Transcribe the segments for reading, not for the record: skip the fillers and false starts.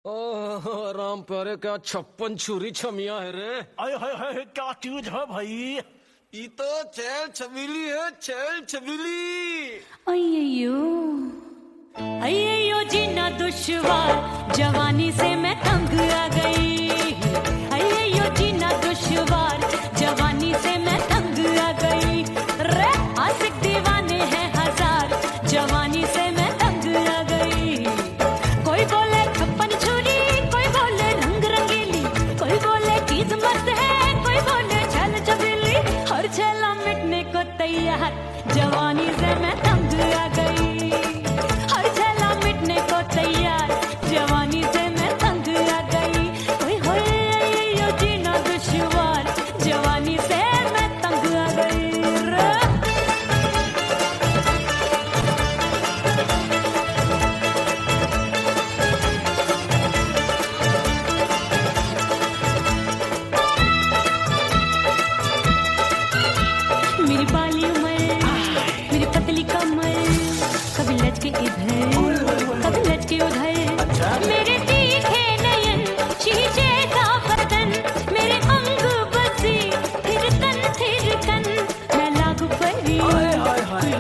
ओह राम प्यारे, क्या 56 छुरी छमिया है रे। आय हाय हाय, क्या चीज है भाई। ये तो चैल छबीली है, चैल छबीली। अय्यो अय्यो जीना दुश्वार, जवानी से मैं तंग आ गई। अय्यो जीना दुश्वार, जवानी से मैं तंग आ गई। रे आशिक दीवाने हैं हजार, जवानी से मैं तंग आ गई। कोई बोले 56 छुरी, कोई बोले रंग रंगीली, कोई बोले चीज मस्त है, कोई बोले छल छबीली। हर छेला मिटने को तैयार, जवानी से मैं तंग आ गई। हर छेला मिटने को तैयार, जवानी से मैं तंग आ गई। ओए होए यो जीना दुश्वार, जवानी से मैं तंग आ गई। मेरी बाली उम्र, मेरी पतली कमर, कभी लचके इधर कभी लचके उधर। मेरे तीखे नयन, शीशे का बदन, मेरे अंग बसे थिरकन थिरकन। मैं लागू परी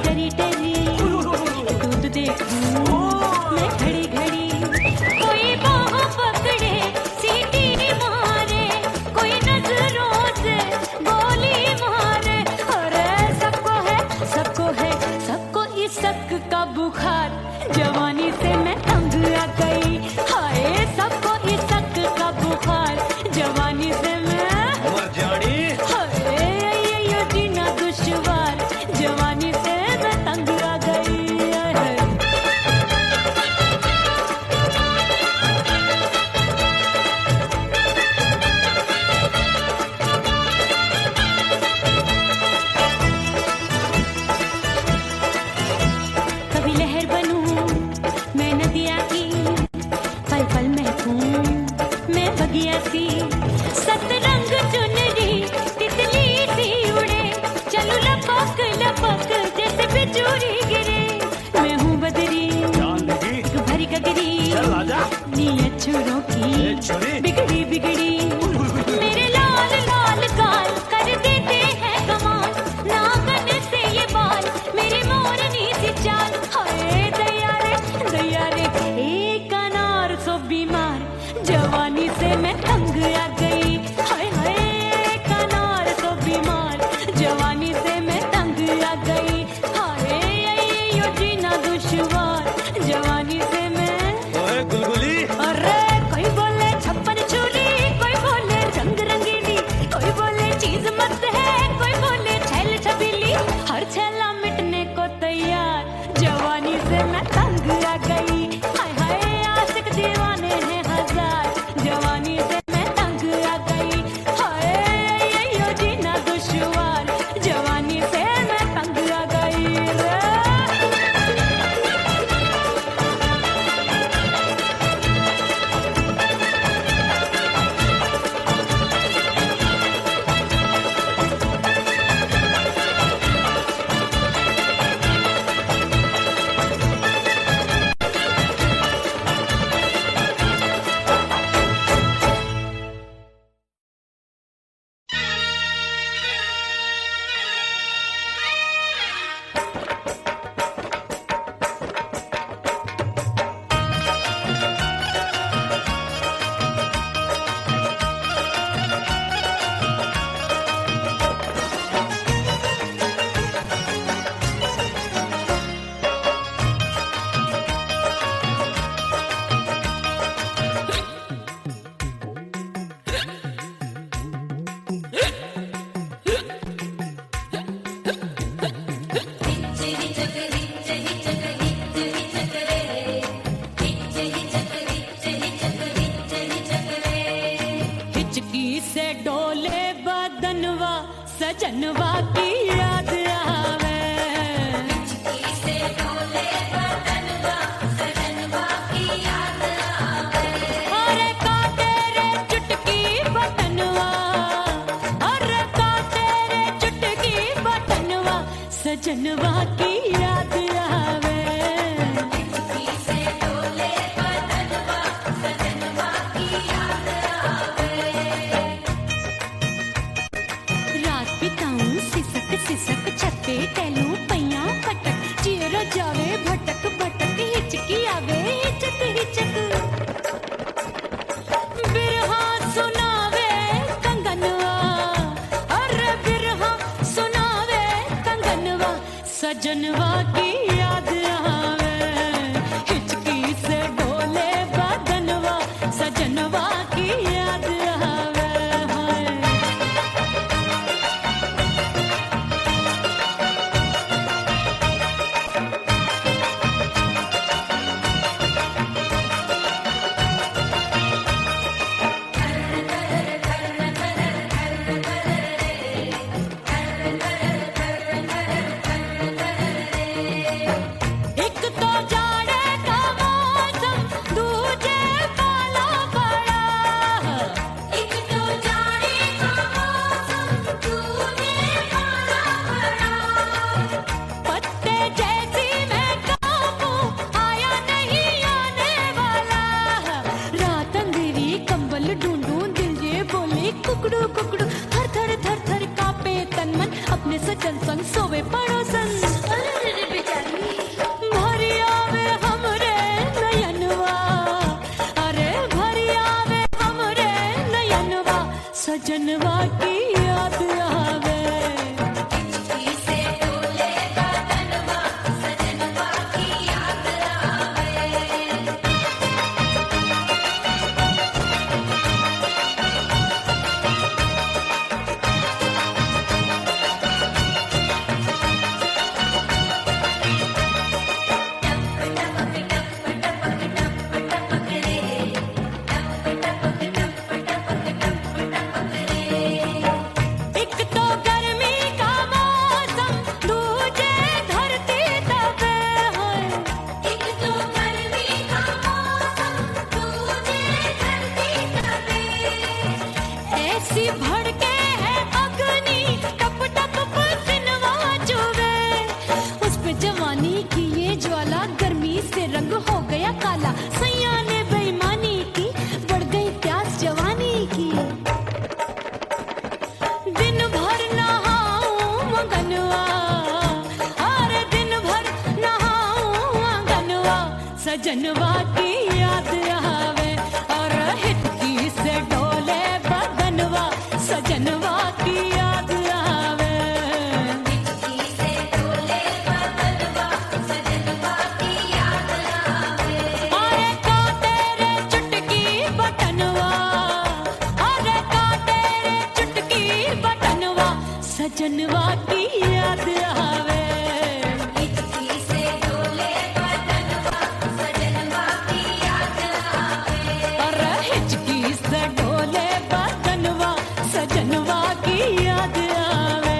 डरी डरी, दूध देखूं मैं घड़ी घड़ी। कोई बाह पकड़े सीटी मारे, कोई नजरों से गोली मारे। अरे सबको इस शक का बुखार, जवानी से मैं तंग आ गई। हाय सबको इस शक का बुखार, जवानी से मैं मर जानी। हाय यो जीना दुश्वार, जवानी से मैं तंग आ गई। कभी लहर बनूं मैं नदिया की, पल पल महकूं मैं बगिया सी। सतरंग चुनरी तितली सी उड़े, चलूं लपक लपक जैसे बिजुरी गिरे। मैं हूँ बदरी एक भरी गगरी, नीयत छुरों की बिगड़ी बिगड़ी। मेरे लाल लाल गाल कर देते हैं कमाल, नागन से ये बाल मेरी मोरनी सी चाल। हाय दैया रे एक अनार सो बीमार, जवानी से मैं तंग आ गई। हाय हाय एक अनार सो बीमार, जवानी से मैं तंग आ गई। हाय यो जीना दुश्वार, जवानी से मैं। ओए गुलगुली, अरे कोई बोले 56 छुरी, कोई बोले रंग रंगीली, कोई बोले चीज मस्त है, कोई बोले छैल छबीली। हर छेला मिटने को तैयार, जवानी से मैं तंग आ गई। हाय हाय आशिक दीवाने हैं हजार, जवानी से मैं तंग आ गई। हाय यो जीना दुश्वार, जवानी से मैं तंग आ गई रे। हिचकी से डोले बदनवा, सजनवा की याद आवे। हिचकी से डोले बदनवा, सजनवा की याद आवे। अरे का तेरे चुटकी बटनवा, अरे का तेरे चुटकी बटनवा, सजनवा की याद आवे। हिचकी से डोले बदनवा, सजनवा सजनवा की याद आवे, हिचकी से डोले बदनवा, सजनवा की याद आवे हाय। एक तो जाड़े का मौसम, दूजे पाला पड़ा। एक तो जाड़े का मौसम, दूजे पाला पड़ा। पत्ते जैसी मैं कांपूं, आया नहीं आने वाला। रात अंधेरी कंबल ढूंढूं, दिल ये बोले कुकड़ू कुकड़ू। थर थर थर थर कांपे तन मन, अपने सजन संग सोवे पड़ोसन। भरिया में हमरे नयनवा, अरे भरिया में हमरे नयनवा, सजनवा की याद आवे। हिचकी से डोले बदनवा, सजनवा की याद आवे। एक तो गर्मी का मौसम, दूजे धरती तपे है। एक तो गर्मी का मौसम, दूजे धरती तपे। ऐसी भड़के है अग्नि, टप टप पसीनवा चुभे। उस पे जवानी की ये ज्वाला, गर्मी से रंग हो गया काला। सैया ने बेईमानी की, बढ़ गई प्यास जवानी की। दिन भर नहाऊं मगनवा, अरे दिन भर नहाऊं मगनवा, सजनवा की याद आवे। और हिचकी से डोले बदनवा, सजनवा की याद आवे। हिचकी से डोले बदनवा, सजनवा की याद आवे। अरे का तेरे चुटकी बटनवा, अरे का तेरे चुटकी बटनवा, सजनवा की याद आवे। हिचकी से डोले बदनवा, सजनवा की याद आवे। अरे हिचकी से डोले बदनवा, सजनवा की याद आवे।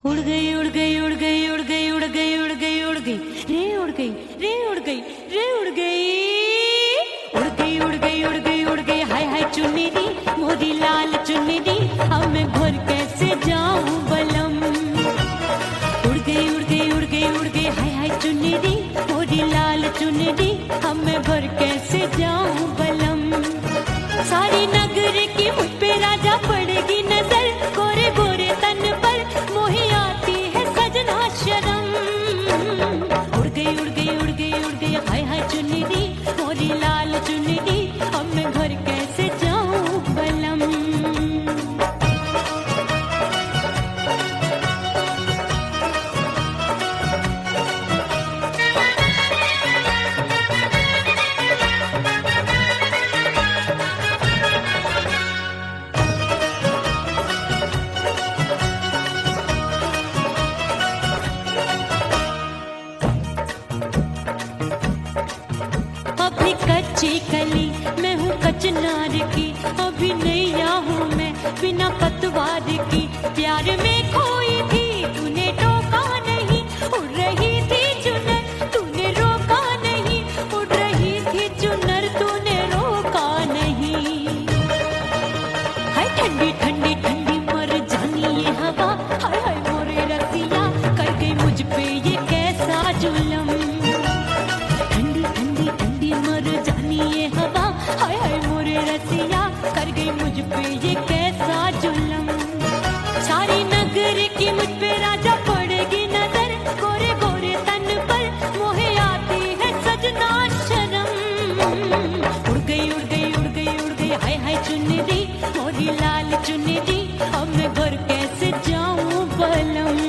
उड़ गई उड़ गई उड़ गई उड़ गई उड़ गई उड़ गई उड़ गई रे उड़ गई रे उड़ गई रे उड़ गई उड़ गई उड़ गई उड़ गई उड़ गई। हाय हाय चुन्नी दी, मोरी लाल चुन्नी दी, अब मैं घर कैसे जाऊं बलम। उड़ गई उड़ गई उड़ गई उड़ गई। हाय हाय चुन्नी दी, मोरी लाल चुन्नी दी, अब मैं घर कैसे जाऊं बलम। सारी नगर की मुझ पे राजा पड़ेगी नजर, गोरे गोरे तन पर मोही आती है सजना शर्म। उड़ गई उड़ गई उड़ गई उड़ गई। हाय हाय चुन्नी दी, मोरी लाल चुन्नी दी, अब मैं घर कैसे जाऊं बलम। अभी कच्ची कली मैं हूँ कचनार की, अभी नैया हूँ मैं बिना पतवार की। प्यार में खोई थी तूने टोका नहीं, उड़ रही थी चुनर तूने रोका नहीं, उड़ रही थी चुनर तूने रोका नहीं। हाय ठंडी ठंडी ठंडी मर जानी ये हवा, हाय हाय मोरे रसिया कर गई मुझ पे ये हाय हाय मोरे रसिया कर गई मुझ पे ये कैसा जुल्म। सारी नगर की मुझ पे राजा पड़ेगी नजर, गोरे गोरे तन पर मोहे आती है सजना शर्म। उड़ गई उड़ गई उड़ गई उड़ गई हाय हाय चुनरी, मोरी लाल चुनरी, अब मैं घर कैसे जाऊं बलम।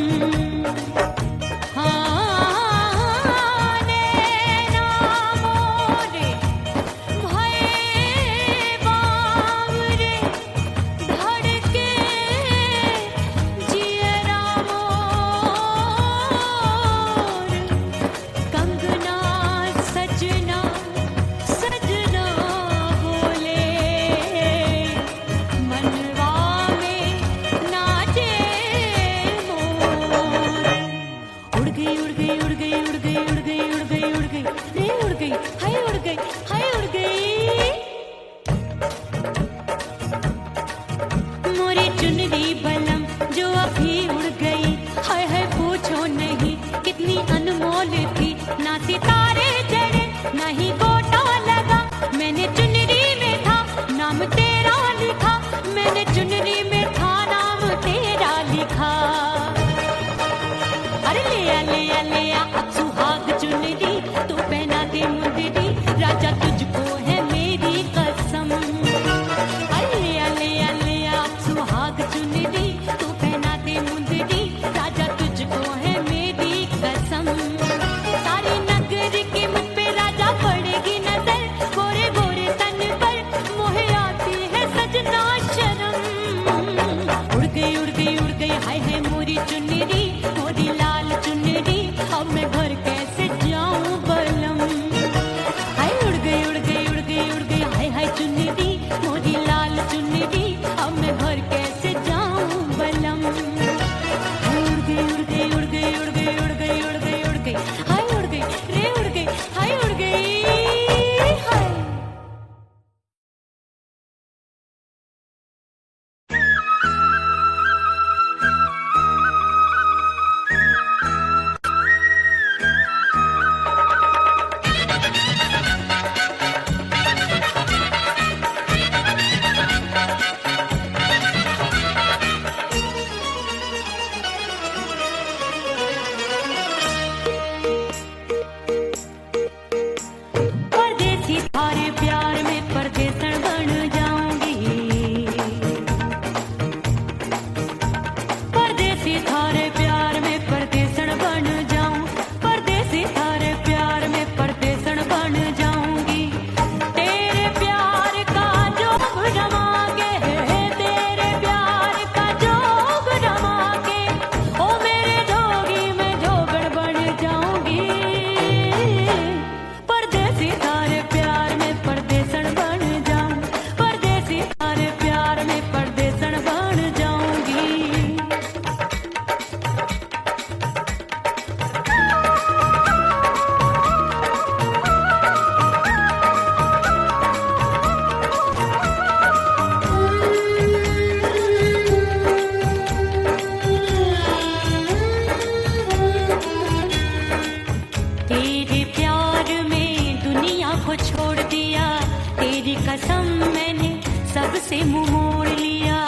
से मुंह मोड़ लिया।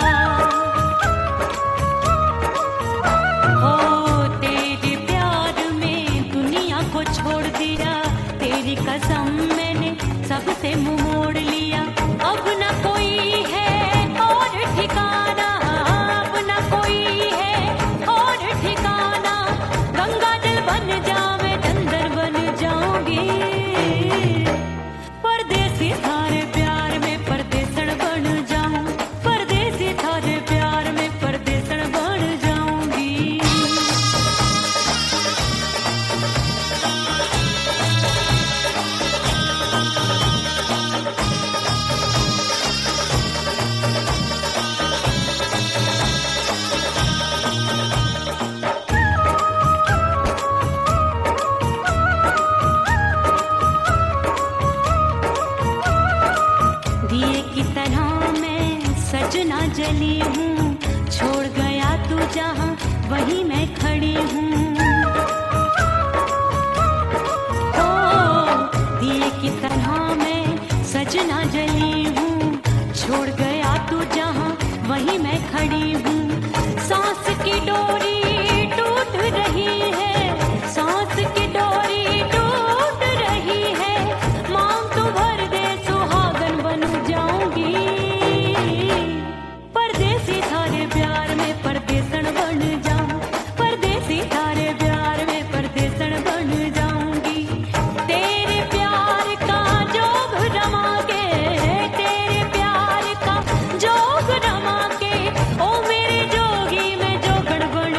हो तेरे प्यार में दुनिया को छोड़ दिया, तेरी कसम मैंने सबसे मुंह मोड़ लिया। अब न कोई है और ठिकाना, अब न कोई है और ठिकाना। गंगा जल बन जावे चंदन बन जाऊंगी, परदेसी थारे प्यार में परदेसण बन जाऊं, परदेसी थारे प्यार में परदेसण बन जाऊंगी। दिए की तरह मैं सजना जली हूँ, छोड़ गया तू जहाँ वहीं मैं खड़ी हूँ। ओ दिए की तरह मैं सजना जली हूँ, छोड़ गया तू जहाँ वहीं मैं खड़ी हूँ। सांस की डोरी टूट रही है, सांस की डोरी टूट रही है। मांग तू भर दे सुहागन बन जाऊंगी, परदेसी थारे प्यार में परदेसन बन जाऊं, परदेसी थारे प्यार में परदेसन बन जाऊंगी। तेरे प्यार का जोग रमा के, तेरे प्यार का जोग रमा के, ओ मेरे जोगी मैं जोगण बन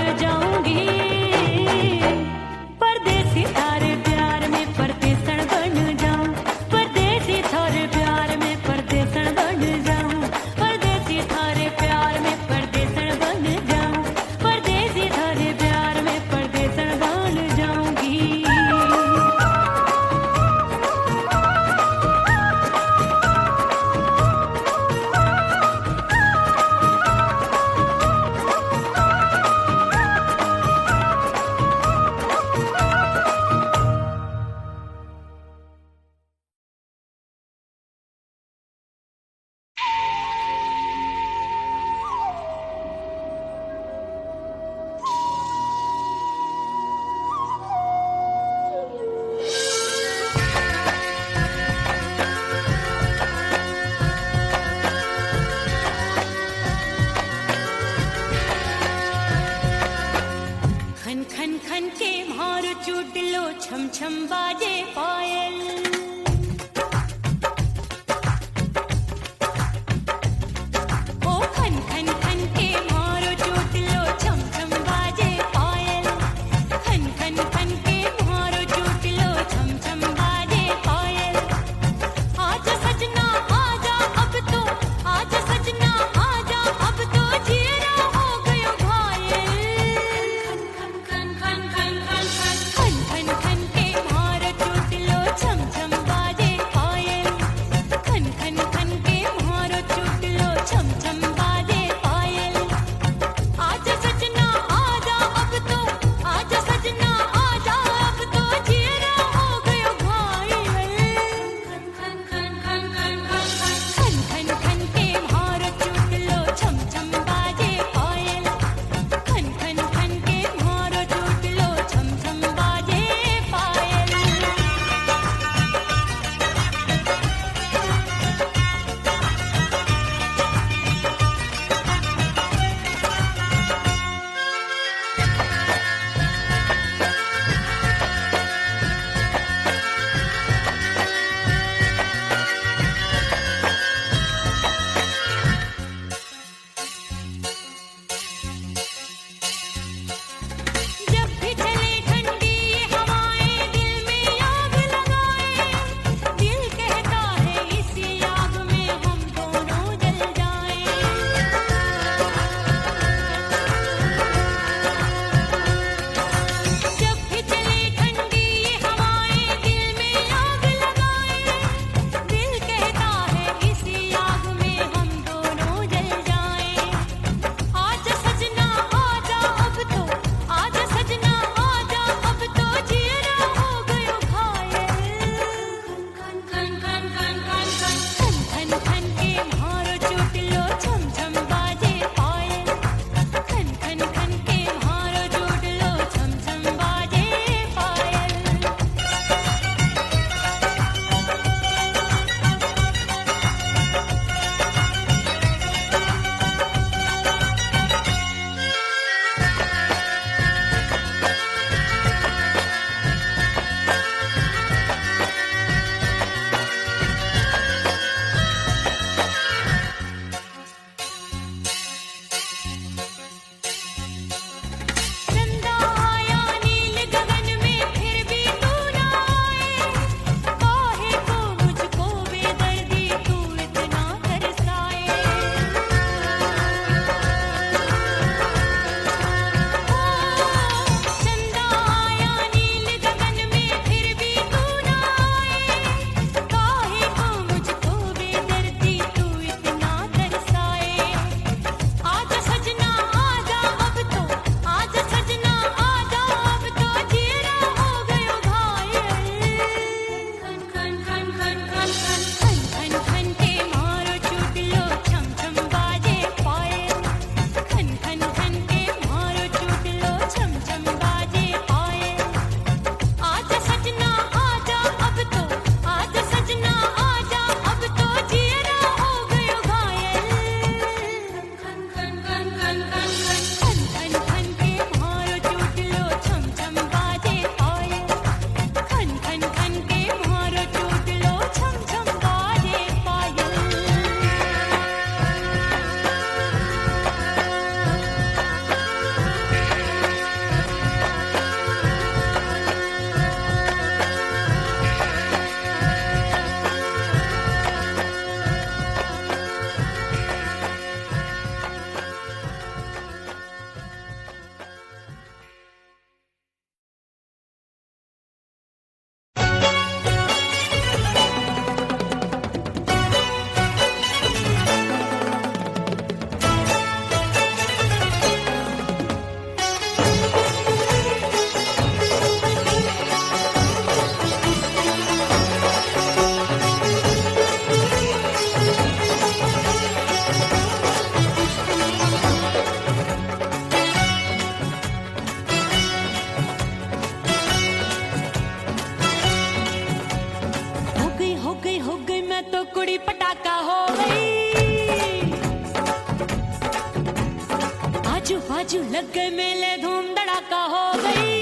बाजू लग गए मेले धूम धड़ाका हो गई।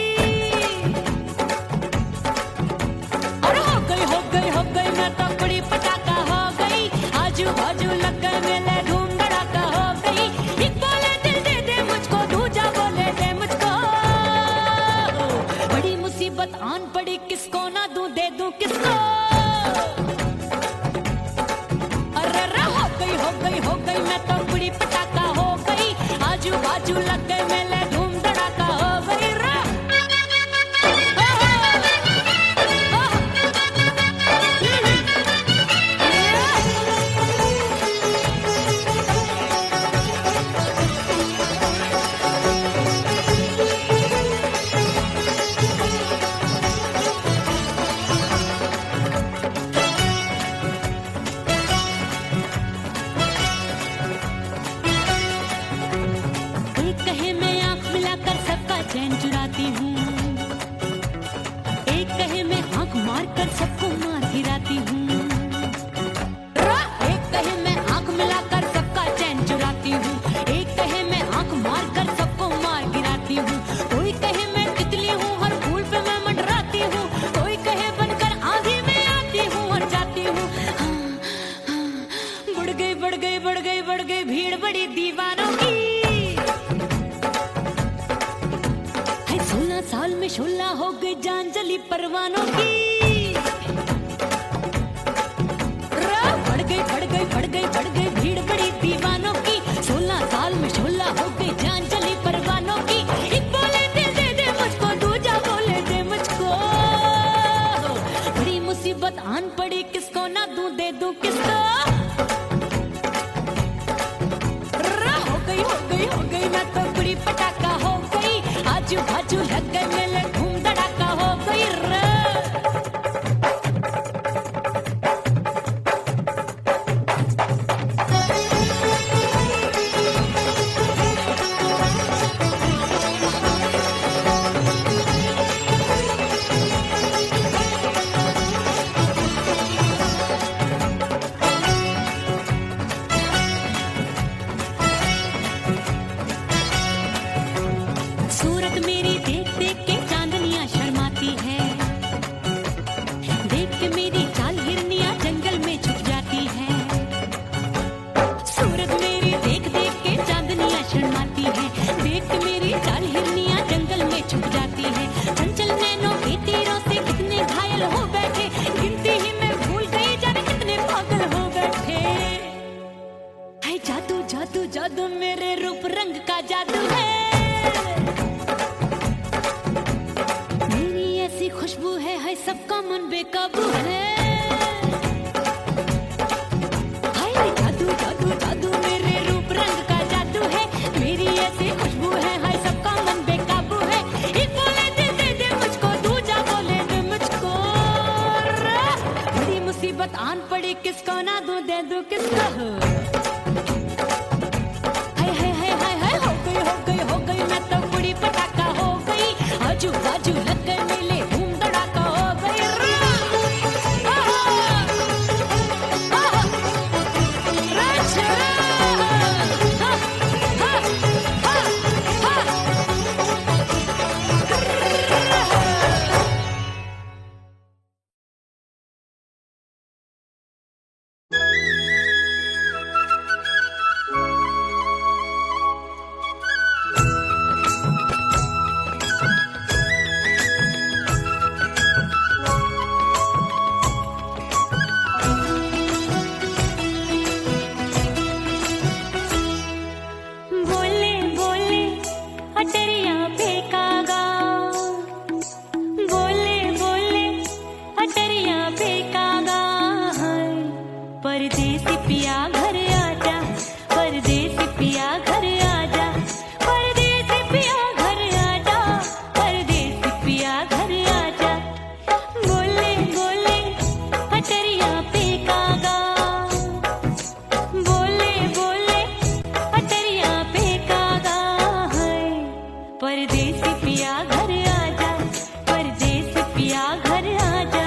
और हो गई मैं तो बड़ी पटाखा हो गई। आजू बाजू लग गए मेले धूम धड़ाका हो गई। एक बोले दिल दे दे मुझको, दूजा बोले दे मुझको। बड़ी मुसीबत आन पड़ी, किसको ना दूं दे दूं किसको। हो गई मैं तो बड़ी पटाखा हो गई। आजू बाजू लग गए मेले धूम धड़ाका हो गई रा। चैन चुराती हूँ, एक कहे मैं आंख मार कर सबको मार गिराती हूँ। एक कहे मैं आंख मिलाकर सबका चैन चुराती हूँ, एक कहे मैं आंख मार कर सबको मार गिराती हूँ। कोई कहे मैं तितली हूँ, हर फूल पे मैं मंडराती हूँ। कोई कहे बनकर आंधी में आती हूँ और जाती हूँ। बढ़ गई भीड़ बड़ी दीवानों की। 16 साल में शोला हो गई जान जली परवानों की। बढ़ गई भीड़ बड़ी दीवानों की। 16 साल में शोला हो गई जान जली परवानों की। एक बोले दिल दे दे मुझको, दूजा बोले दे मुझको। बड़ी मुसीबत आन पड़ी, किसको ना दूं दे दूं किसको। हो गई मैं तो बड़ी पटाखा हो गई। आजू बाजू लग गए मेले धूम धड़ाका हो गई रे। सूरत मेरी देख देख के चांदनियां शर्माती है। देख के मेरी चाल हिरनियां जंगल में छुप जाती है। सूरत मेरी देख देख के चांदनियां शर्माती है। देख के मेरी चाल हिरनियां जंगल में छुप जाती है। चंचल नैनों के तीरों से कितने घायल हो बैठे, गिनती ही मैं भूल गई जाने कितने पागल हो बैठे। है जादू जादू जादू मेरे रूप रंग का जादू है। खुशबू है सबका मन बेकाबू है। हाय जादू जादू जादू मेरे रूप रंग का जादू है। मेरी ऐसी खुशबू है, हाय सबका मन बेकाबू है। एक बोले दिल दे दे मुझको, दूजा बोले दे मुझको। बड़ी मुसीबत आन पड़ी, किसको ना दूं दे दूं किसको। हाय हो गई मैं तो बड़ी पटाखा हो गई। आजू बाजू लग गए मेले धूम धड़ाका हो गई। परदेसी पिया घर आजा, परदेसी पिया घर आजा, परदेसी पिया घर आजा, परदेसी पिया घर आजा। बोले बोले अटरिया पे कागा, बोले बोले अटरिया पे कागा है। परदेसी पिया घर आजा, परदेसी पिया घर आजा।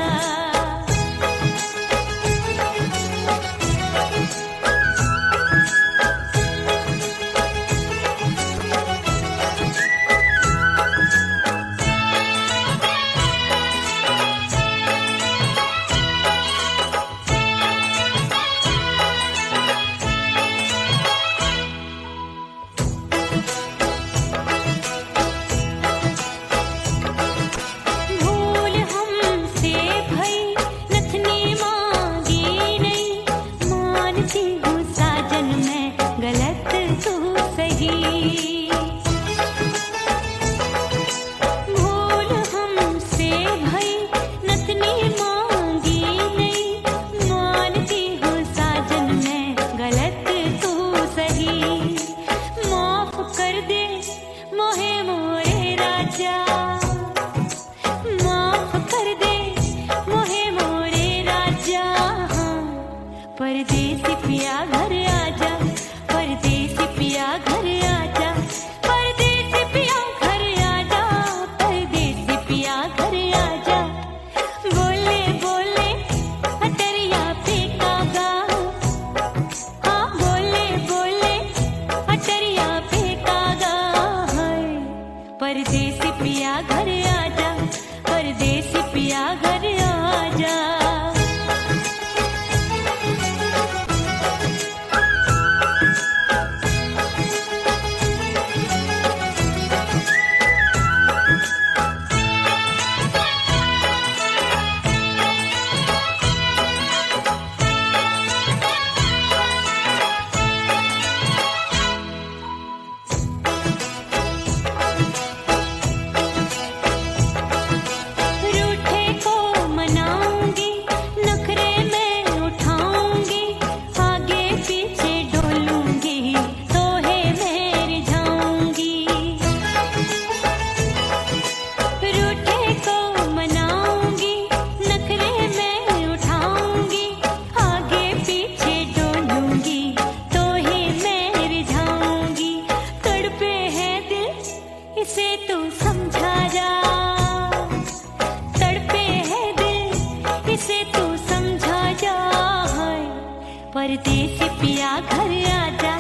परदेसी पिया घर आजा,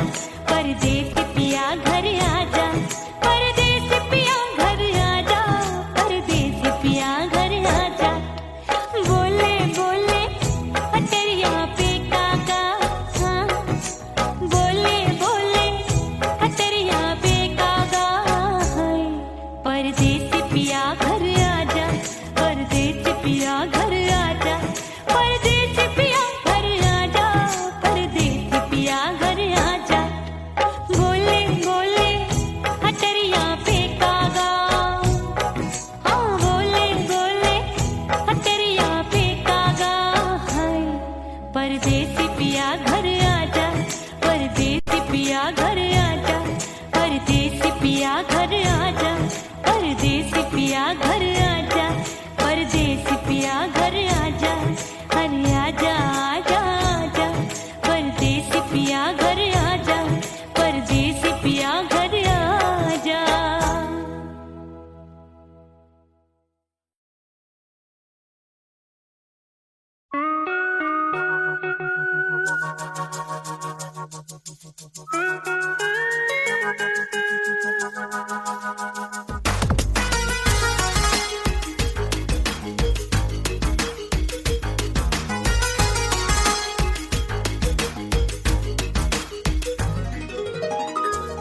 परदेसी पिया घर आजा, परदेसी पिया घर आजा, परदेसी पिया घर आजा। बोले बोले अटरिया पे काका, हाँ बोले बोले अटरिया पे काका, हाय परदेसी पिया घर आजा, परदेसी पिया घर आजा, परदेसी पिया घर आजा, परदेसी पिया घर आजा। बोले बोले अटरिया पे कागा, हाँ बोले बोले अटरिया पे कागा, हाय परदेसी पिया घर आजा, परदेसी पिया घर आजा, परदेसी पिया घर आजा, परदेसी पिया घर आजा, परदेसी पिया घर आजा, अरे आजा आजा आजा, परदेसी पिया घर आजा, परदेसी पिया घर आजा।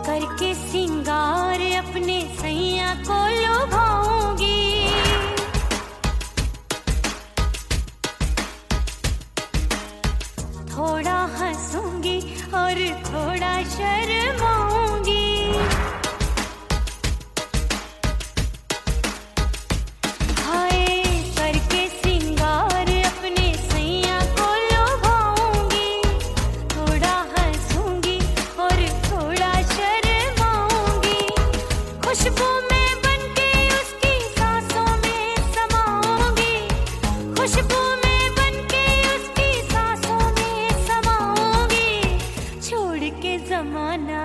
करके सिंगार अपने सैया को लुभाऊंगी, थोड़ा हंसूंगी और थोड़ा शर्माऊंगी। हाय करके सिंगार अपने सैया को लुभाऊंगी, थोड़ा हंसूंगी और थोड़ा शर्माऊंगी। खुशबू में बनके उसकी सांसों में समाऊंगी, खुशबू में बनके उसकी सांसों में समाऊंगी। छोड़ के जमाना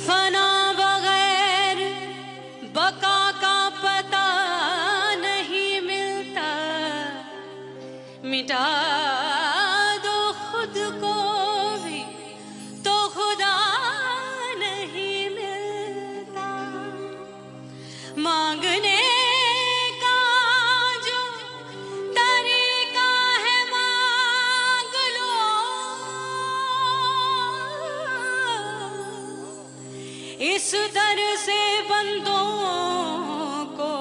फना बगैर बका का पता नहीं मिलता, मिटा दो खुद को भी तो खुदा नहीं मिलता। मांगने का जो तरीका है मांग लो, इस दर से बंदों को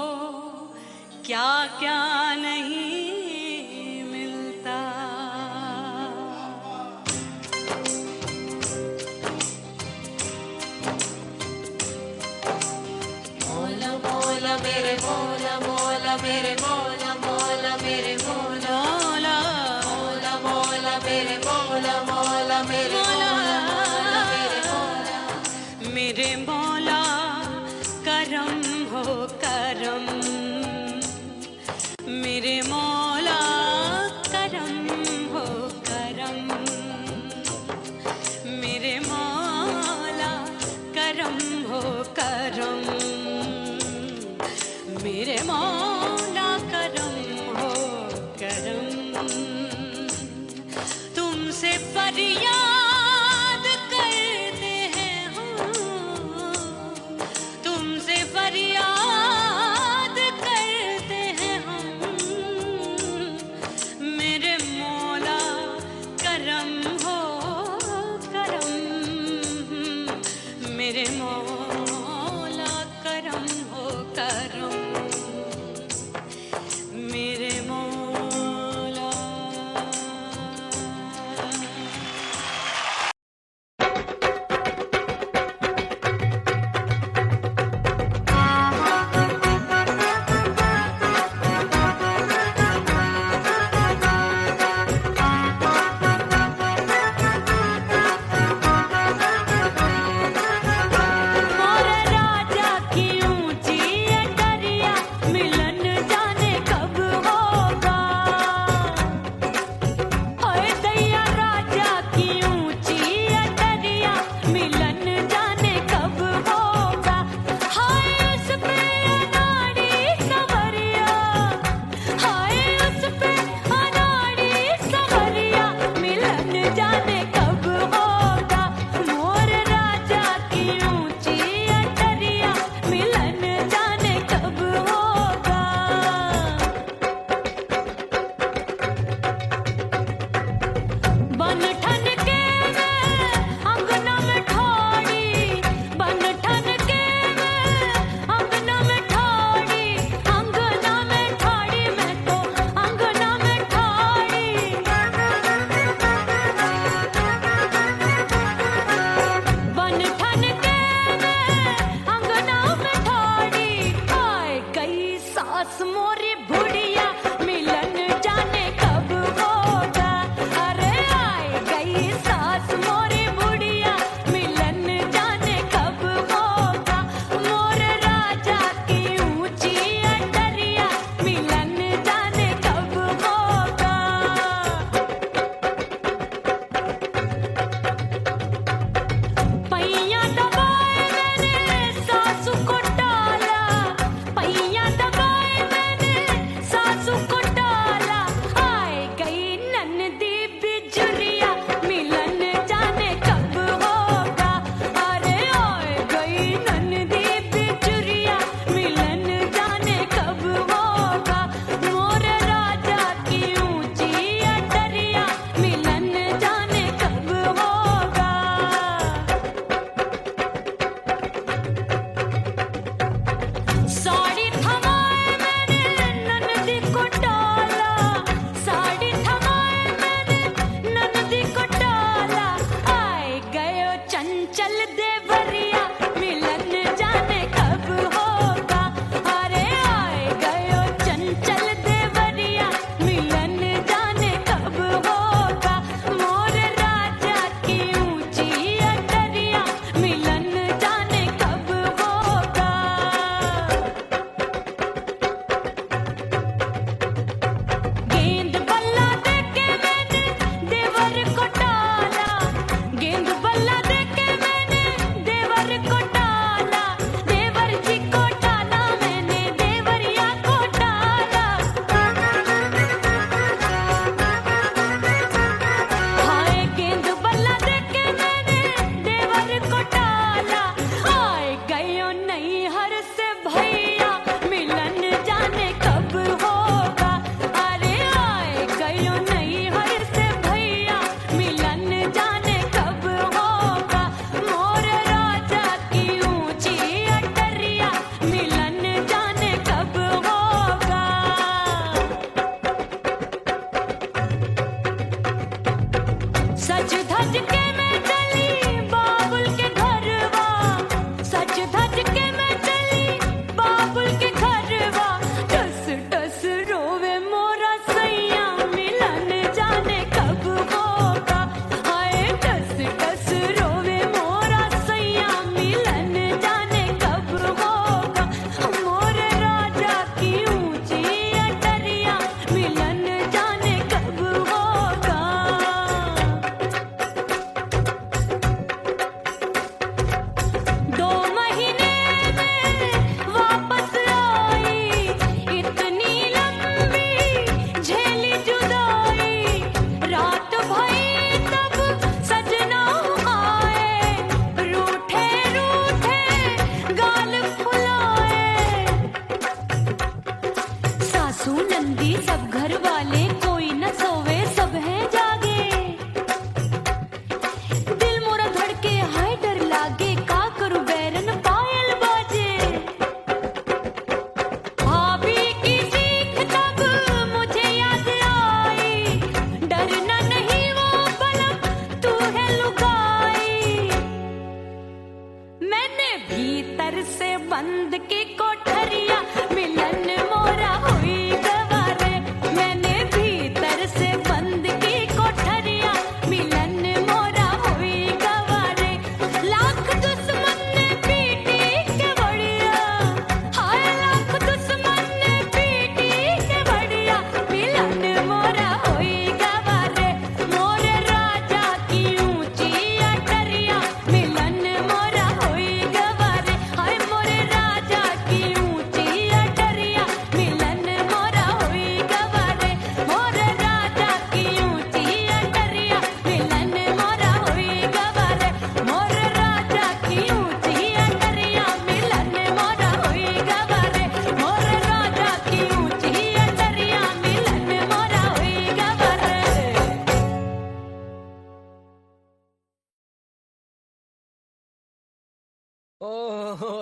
क्या क्या नहीं मिलता। मौला मौला मेरे मौला मौला मेरे मौला मौला मेरे मौला मौला मौला मेरे मौला मौला मेरे मौला मेरे मौला मेरे मौला करम हो करम, मेरे मौला करम हो करम, मेरे मौला करम हो करम, मेरे मौला करम हो करम। तुमसे फरियाद करते हैं हम, तुमसे फरियाद करते हैं हम, मेरे मौला करम हो करम, मेरे मौला करम हो करम।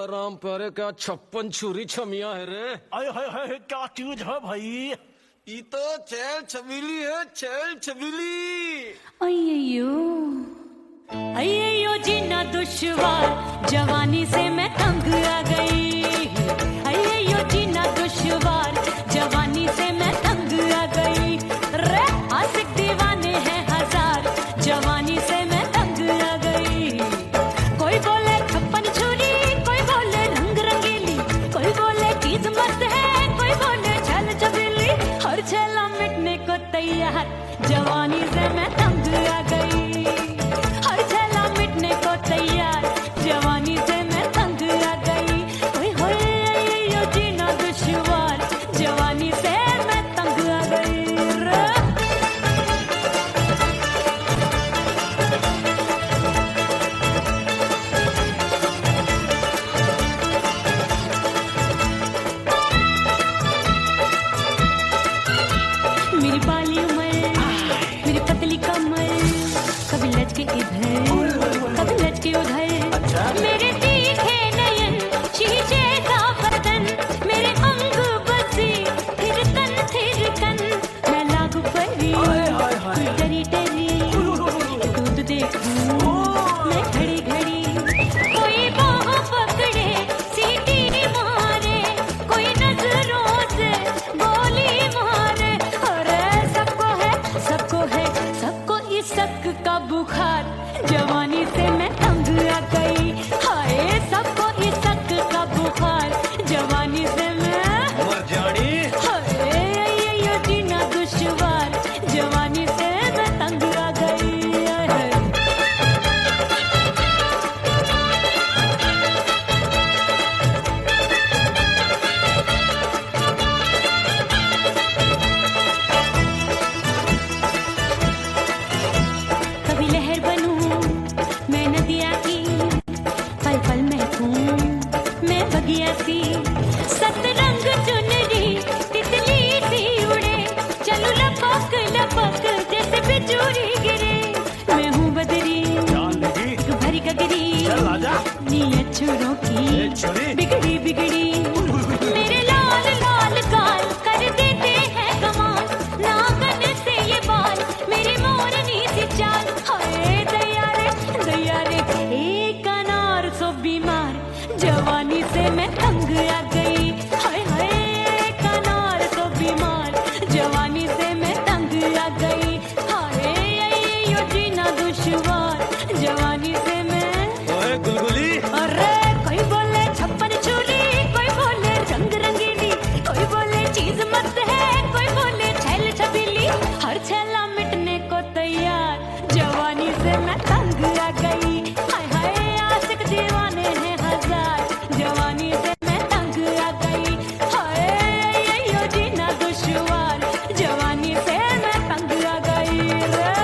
राम प्यारे क्या 56 छुरी छमिया है रे। आय हाय हाय क्या चीज है भाई। ये तो चैल छबीली है, चैल छबीली। अय्यो जीना दुश्वार जवानी से मैं तंग आ गई। अय्यो जीना दुश्वार जवानी से मैं तंग आ गई। रे आशिक दीवाने हैं हजार जवानी से मैं तंग आ गई। कोई बोले 56 छुरी, कोई बोले रंग रंगीली, कोई बोले चीज मस्त है, कोई बोले छल छबीली। हर छेला मिटने को तैयार जवानी से मैं तंग आ गई। हर छेला मिटने को तैयार जवानी से मैं तंग आ गई। ओए होए यो जीना दुश्वार जवानी से मैं तंग आ गई। मेरी बाली उम्र, मेरी पतली कमर, कभी लचके इधर कभी लचके उधर। मेरे तीखे नयन शीशे का बदन, मेरे अंग बसी थिरकन मैं लागू परी डरी डरी दूध देखूं मैं घड़ी घड़ी। कोई बाह पकड़े सीटी मारे, कोई नजरों से गोली मारे। अरे सबको सबको इस शक का बुखार जवानी से मैं तंग आ गई। हाय सबको इस शक का बुखार जवानी से मैं मर जानी। हाय ये जीना दुश्वार जवानी से मैं तंग आ गई। कभी लहर बनूं मैं नदिया की, पल पल महकूं मैं बगिया सी। सतरंग चुनरी तितली सी उड़े, चलूं लपक लपक जैसे बिजुरी गिरे। मैं हूँ बदरी जान लगी भरी गगरी, चल आजा। नीयत छुरों ए की छुरी। बिगड़ी बिगड़ी। मेरे लाल लाल गाल कर देते हैं कमाल, नागन से ये बाल मेरी मोरनी सी चाल। हाय दैया रे एक अनार सो बीमार जवानी से मैं तंग आ गई। हाय हाय एक अनार सो बीमार जवानी से मैं तंग आ गई। हाय यो जीना दुश्वार जवानी से मैं। ओए गुलगुली। अरे कोई बोले 56 छुरी, कोई बोले रंग रंगीली, कोई बोले चीज मस्त है, कोई बोले छैल छबीली। हर छेला मिटने को तैयार जवानी से मैं तंग आ गई। हाय हाय आशिक दीवाने हैं हजार जवानी से मैं तंग आ गई। हाय यो जीना दुश्वार जवानी से मैं तंग आ गई रे।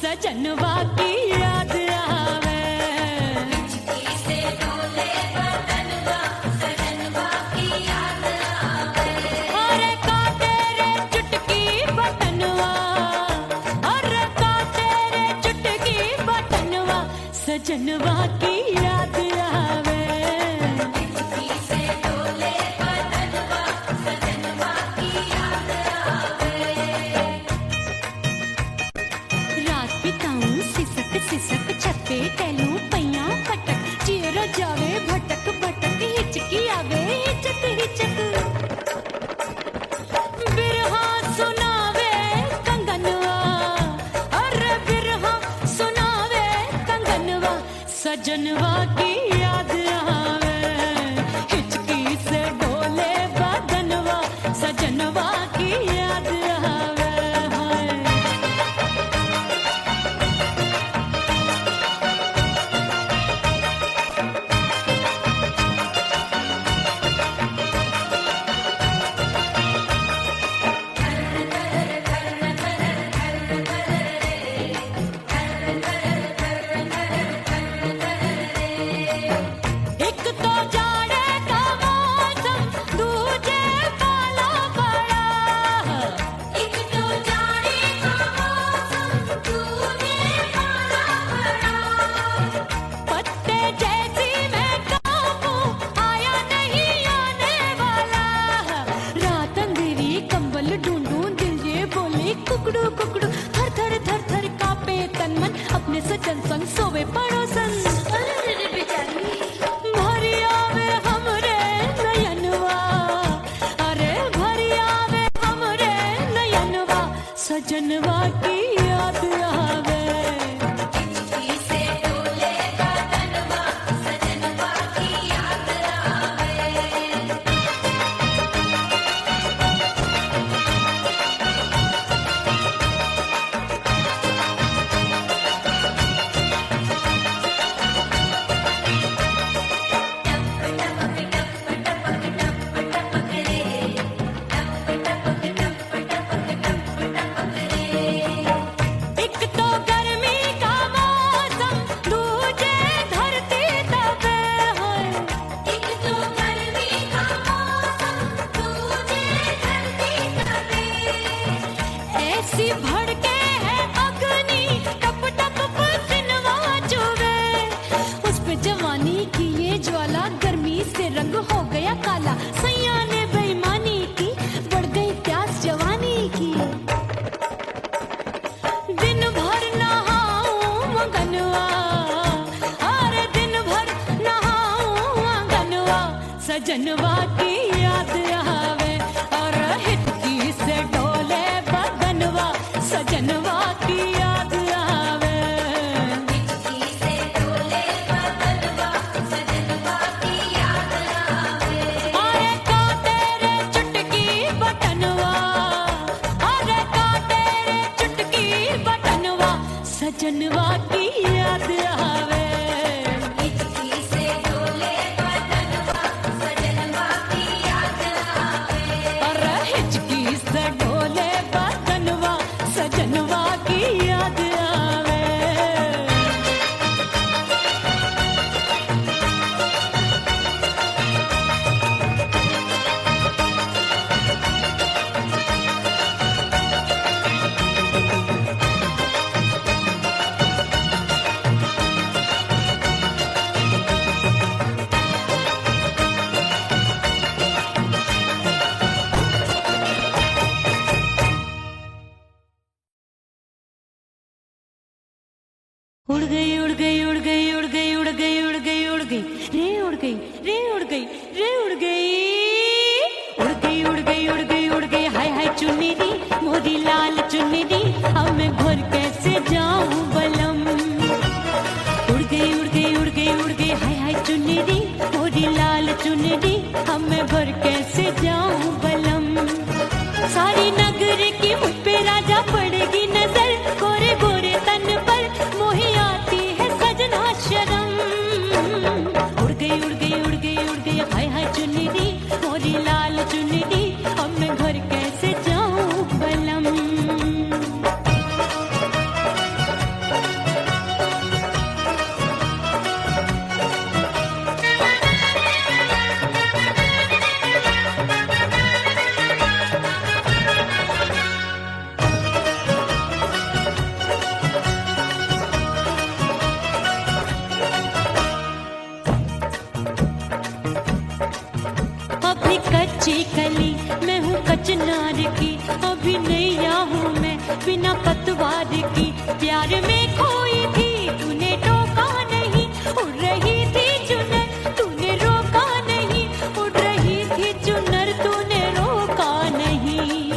सजनवा की याद आवे। से डोले बदनवा सजनवा की याद आवे। अरे का तेरे चुटकी बटनवा, अरे का तेरे चुटकी बटनवा सजनवा की याद आवे। से डोले बदनवा सजनवा की याद सजनवा की याद आवे, हिचकी से डोले बदनवा, सजनवा की याद आवे हाय। एक तो जाड़े का मौसम, दूजे पाला पड़ा। एक तो जाड़े का मौसम, दूजे पाला पड़ा। पत्ते जैसी मैं कांपूं, आया नहीं आने वाला। रात अंधेरी कंबल ढूंढूं, दिल ये बोले कुकड़ू कुकड़ू। थर थर थर थर कांपे तन मन, अपने सजन संग सोवे पड़ोसन। भरी आवे हमरे नयनवा, अरे भरी आवे हमरे नयनवा, सजनवा की याद आवे। हिचकी से डोले बदनवा, सजनवा की याद आवे। एक तो गर्मी का मौसम, दूजे धरती तपे होए। एक तो गर्मी का मौसम, दूजे धरती तपे। ऐसी भड़के है अग्नि, टप टप पसीनवा चुवे। उस पे जवानी की ये ज्वाला, गर्मी से रंग हो गया काला। सैया ने बेईमानी की, बढ़ गई प्यास जवानी की। दिन भर नहाऊं मगनवा, अरे दिन भर नहाऊं मगनवा, सजनवा की याद आवे। और हिचकी से डोले बदनवा, सजनवा की याद आवे। हिचकी से डोले बदनवा, सजनवा की याद आवे। अरे का तेरे चुटकी बटनवा, अरे का तेरे चुटकी बटनवा, सजनवा की याद आवे। हिचकी से डोले बदनवा, सजनवा की याद आवे। अरे हिचकी से डोले बदनवा, सजनवा की याद आवे। उड़ गई उड़ गई उड़ गई उड़ गई उड़ गई उड़ गई उड़ गई रे उड़ गई रे उड़ गई रे उड़ गई उड़ गई उड़ गई उड़ गई उड़ गई हाय हाय चुन्नी दी मोरी लाल चुन्नी दी अब मैं घर कैसे जाऊं बलम उड़ गई उड़ गई उड़ गई उड़ गई हाय हाय चुन्नी दी मोरी लाल चुन्नी दी अब मैं घर कैसे जाऊं बलम सारी नगर की मुझ पे राजा पड़ेगी नजर गोरे गोरे तन पर मोही आती है सजना शर्म उड़ गई उड़ गई उड़ गई उड़ गई हाय हाय चुन्नी दी मोरी लाल चुन्नी दी अब मैं घर कैसे जाऊं बलम अभी कच्ची कली मैं हूँ कचनार की अभी नैया हूँ मैं बिना पतवार की प्यार में खोई थी तूने टोका नहीं उड़ रही थी चुनर तूने रोका नहीं उड़ रही थी चुनर तूने रोका नहीं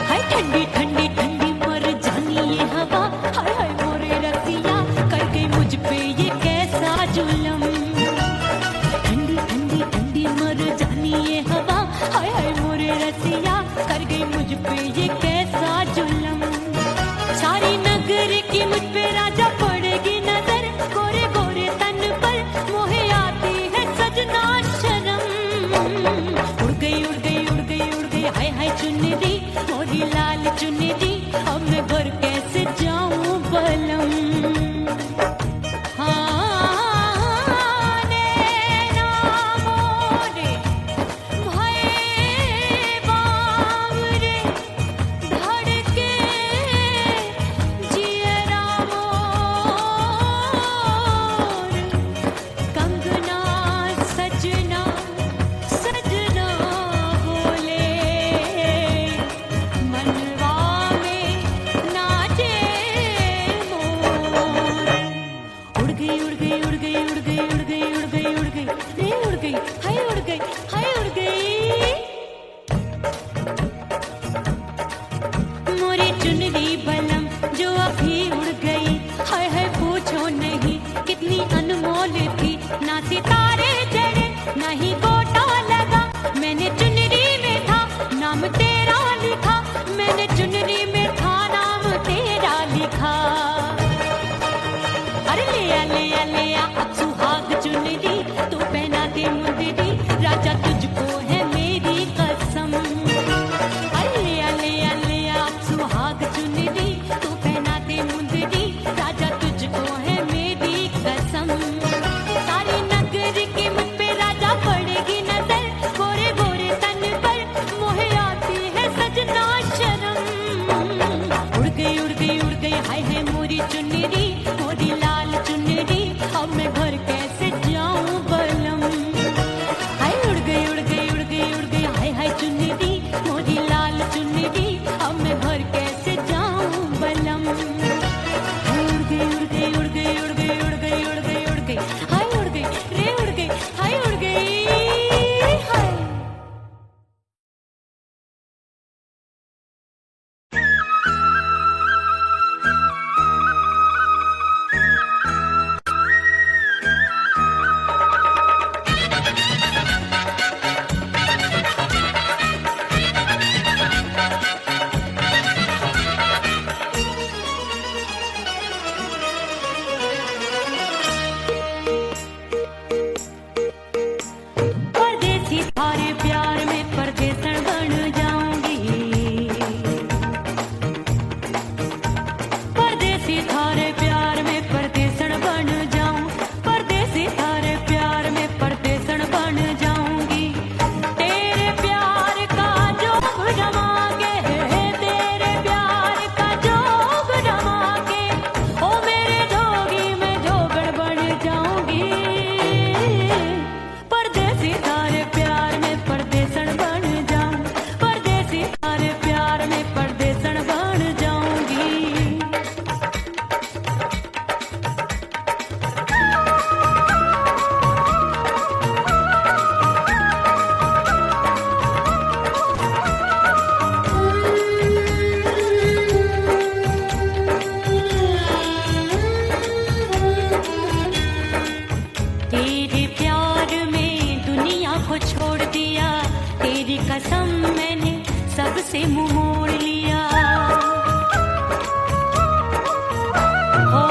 हाय ठंडी ठंडी ठंडी मर जानी ये हवा हाय हाय मोरे रसिया कर गई मुझ पे ये की मुझ पे राजा पड़ेगी नजर, गोरे गोरे तन पर मोहे आती है सजना शर्म। उड़ गई उड़ गई उड़ गई उड़ गई हाय हाय चुन्नी, मोरी लाल चुन्नी, अब मैं घर कैसे जाऊं बलम। अनमोल थी ना सितारे जड़े ना ही गोटा लगा, मैंने चुनरी में था नाम तेरा लिखा, मैंने चुनरी में था नाम तेरा लिखा। अरे ले आ अब सुहाग चुनरी, तू पहना दे मुंदरी, राजा तुझको है मेरी कसम। अरे ले आ अब सुहाग चुनरी, तू पहना दे मुंदरी, राजा तुझको है मेरी कसम। सारी नगर की मुझ पे राजा पड़ेगी नजर, गोरे गोरे तन पर मोहे आती है सजना शर्म। उड़ गई उड़ गई उड़ गई हाय हाय मोरी चुन्नी, मोरी लाल चुन्नी, अब मैं घर कैसे जाऊं बलम। हाय उड़ गई उड़ गई उड़ गई उड़ गई हाय हाय चुन्नी, मोरी लाल चुन्नी, अब मैं घर कैसे जाऊं बलम। उड़ गई उड़ गई उड़ गई उड़ गई उड़ गई उड़ गई उड़ गई हाय उड़ गई रे उड़ गई हाय उड़ गई हाय। परदेसी थारे प्यार में परदेसन बन जाऊंगी, परदेसी थारे प्यार में परदेसन बन जाऊं, परदेसी थारे प्यार में परदेसन बन जाऊंगी। तेरे प्यार का जोग जमा के, तेरे प्यार का जोग जमा के, ओ मेरे जोगी मैं जोगड़ बन जाऊंगी। परदेसी थारे प्यार में परदेसन बन जाऊं, परदेसी थारे प्यार में परदेसन बन जाऊंगी। तेरे प्यार में दुनिया को छोड़ दिया, तेरी कसम मैंने सबसे मुंह मोड़ लिया। हो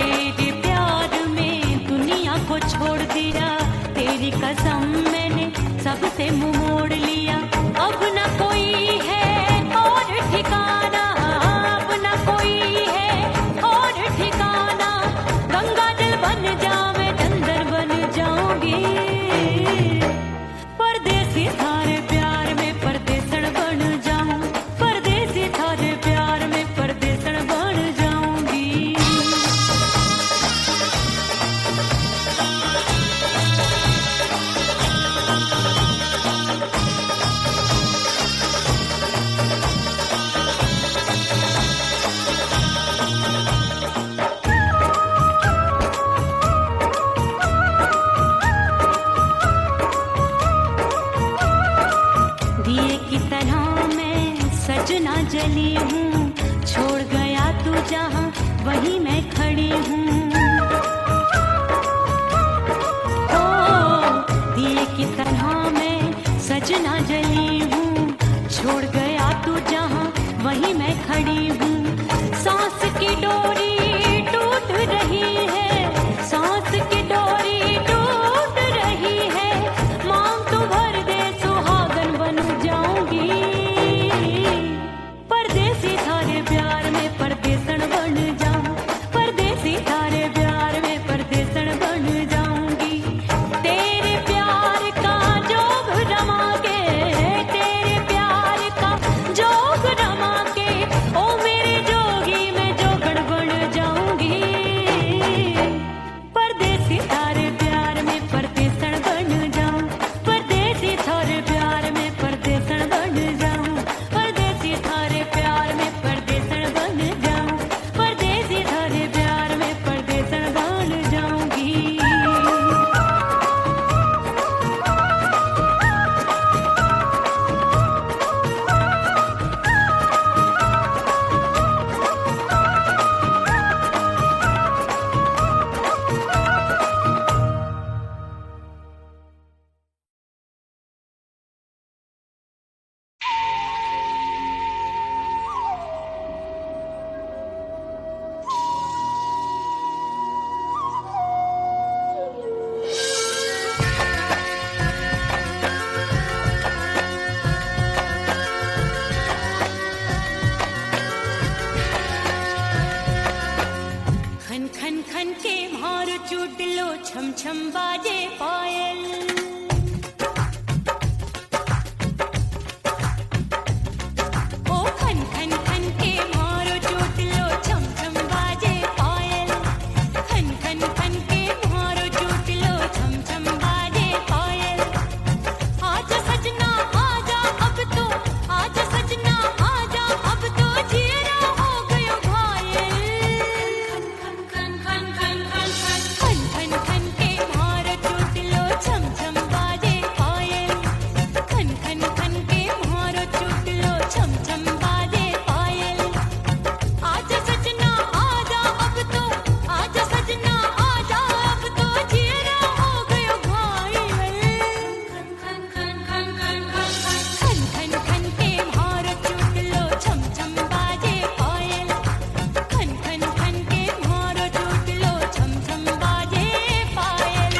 तेरे प्यार में दुनिया को छोड़ दिया, तेरी कसम मैंने सबसे मुंह मोड़ लिया। अब न कोई है और ठिकाना, अब न कोई है और ठिकाना, गंगा जल बन जावे चंदन बन जाऊंगी। परदेसी थारे प्यार में परदेसन बन जाऊं, परदेसी थारे प्यार में परदेसन बन जाऊंगी। दिए की तरह मैं सजना जली हूँ, छोड़ गया तू जहाँ वहीं मैं खड़ी हूँ। ओ दिए की तरह मैं सजना जली हूँ, छोड़ गया तू जहाँ वहीं मैं खड़ी हूँ। सांस की डोरी चोट लो छम छम बाजे पायल ओ खन खन खन के मारो चोट लो छम छम बाजे पायल खन खन खन के मारो चोट लो छम छम बाजे पायल आजा सजना आजा अब तो आजा सजना आजा अब तो जीरा हो गयो घायल खन खन खन खन खन खन खन के मारो चोट लो छम छम बाजे पायल खन खन खन के मारो चोट लो छम छम बाजे पायल आजा सजना आजा अब तो आजा सजना आजा अब तो जीरा हो गयो घायल खन खन खन खन खन खन खन के मारो चोट लो छम छम बाजे पायल खन खन खन के मारो चोट लो छम छम बाजे पायल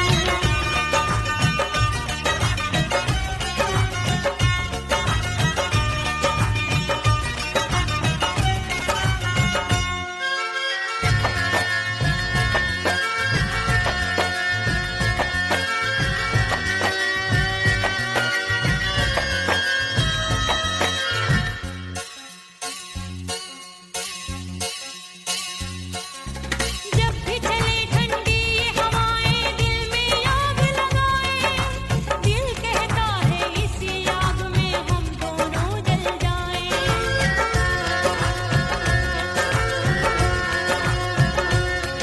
जब भी चले ठंडी ये हवाएं दिल में आग लगाए दिल कहता है इसी आग में हम दोनों जल जाएं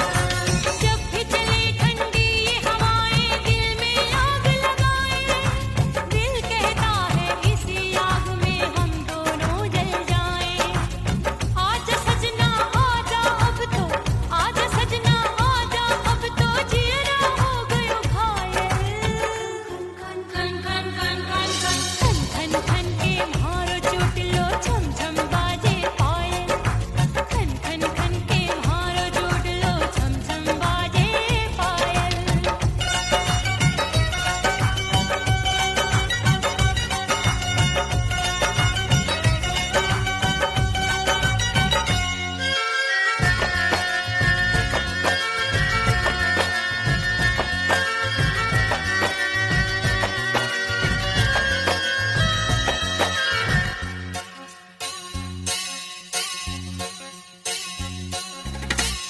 जब भी चले ठंडी ये हवाएं दिल में आग लगाए दिल कहता है इसी आग में हम दोनों जल जाएं आजा सजना आजा अब तो आजा सजना आजा अब तो जीरा हो गयो घायल खन खन खन खन खन खन खन के मारो चोट लो छम छम बाजे पायल खन खन खन के मारो चोट लो छम छम बाजे पायल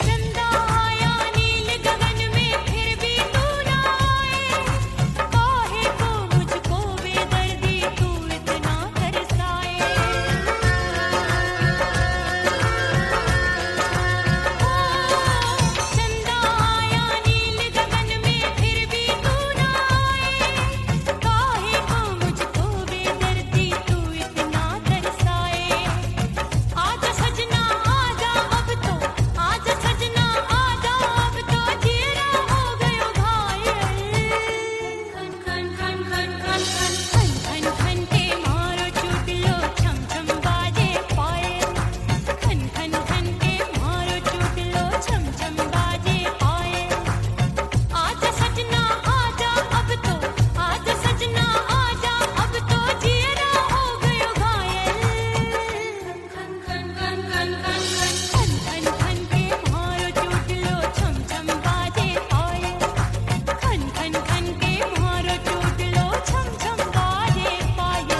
चंदा आया नील गगन में फिर भी तू ना आए काहे को मुझको बेदर्दी तू इतना तरसाए चंदा आया नील गगन में फिर भी तू ना आए काहे को मुझको बेदर्दी तू इतना तरसाए आजा सजना आजा अब तो आजा सजना आजा अब तो जीरा हो गयो घायल खन खन खन खन खन खन खन के मारो चोट लो छम छम बाजे पायल खन खन खन के मारो चोट लो छम छम बाजे पायल आजा सजना आजा अब तो आजा सजना आजा अब तो जीरा हो गयो घायल खन खन खन खन खन खन खन के मारो चोट लो छम छम बाजे पायल खन खन खन के मारो चोट लो छम छम बाजे पायल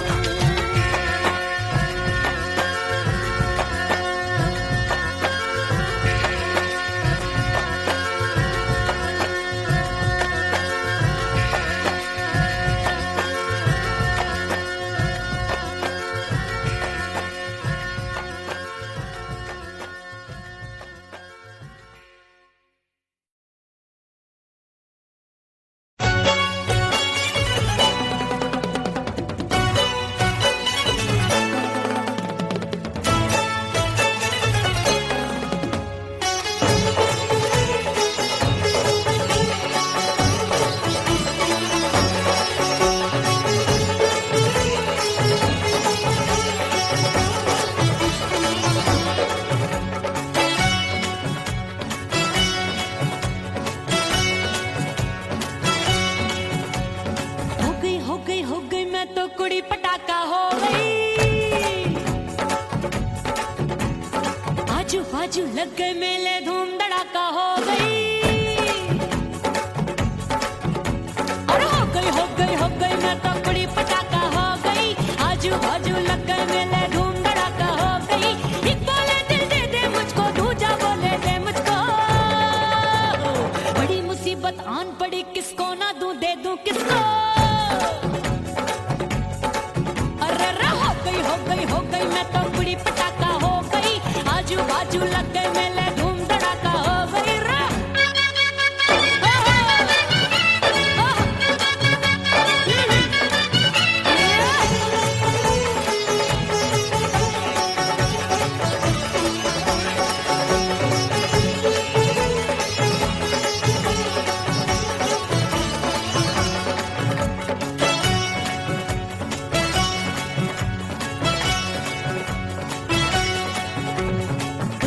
कुड़ी पटाखा हो गई, आजू बाजू लग गए मेले धूम धड़ाका हो गई। मैं तो बड़ी पटाखा हो गई, आजू बाजू लग गए मेले धूम धड़ाका हो गई। एक बोले दिल दे दे मुझको, दूजा बोले दे मुझको, बड़ी मुसीबत आन पड़ी, किसको ना दूं दे दूं किसको। अरे हो गई मैं तो बड़ी पटाखा हो गई, आजू बाजू लग गए मेले धूम धड़ाका हो गई रे।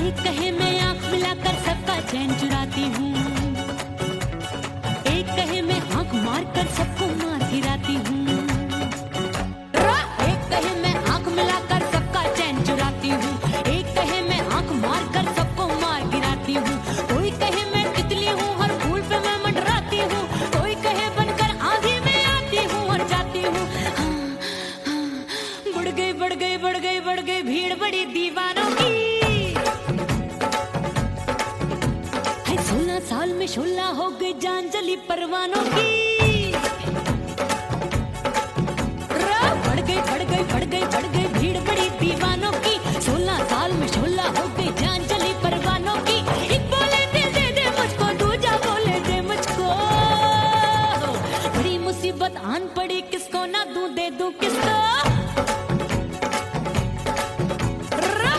एक कहे मैं आंख मिलाकर सबका चैन चुराती हूँ, एक कहे मैं आंख मारकर सबको मार गिराती हूँ। एक कहे मैं आंख मिलाकर सबका चैन चुराती हूँ, एक कहे मैं आंख मारकर सबको मार गिराती हूँ। कोई कहे मैं तितली हूँ, हर फूल पे मैं मंडराती हूँ, कोई कहे बनकर आंधी में आती हूँ और जाती हूँ। बढ़ गई भीड़ बड़ी दीवानों की। 16 साल में शोला हो गई जान जली परवानों की। बढ़ गई भीड़ बड़ी दीवानों की। 16 साल में शोला हो गई जान जली परवानों की। एक बोले दिल दे दे मुझको, दूजा बोले दे मुझको, बड़ी मुसीबत आन पड़ी, किसको ना दूं दे दूं किसको।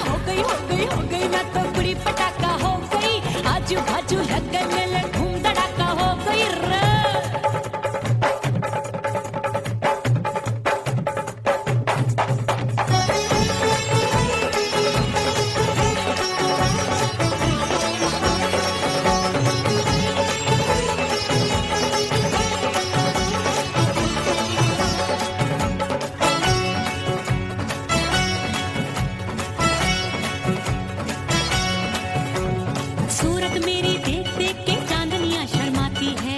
हो गई मैं तो बड़ी पटाखा हो गई, आजू बाजू लग गए मेले धूम धड़ाका हो गई रे। सूरत मेरी देख देख के चांदनियां शर्माती है,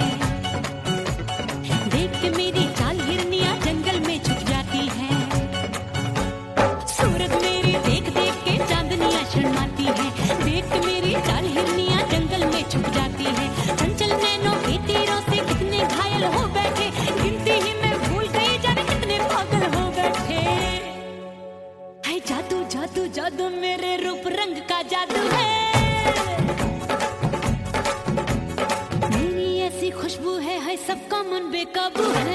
देख के मेरी चाल हिरनियां जंगल में छुप जाती है। सूरत मेरी देख देख के चांदनियां शर्माती है, देख के मेरी चाल हिरनियां जंगल में छुप जाती है। चंचल नैनों के तीरों से कितने घायल हो बैठे, गिनती ही मैं भूल गई जाने कितने पागल हो बैठे। है जादू जादू जादू मेरे रूप रंग का जादू है, खुशबू है सबका मन बेकाबू है।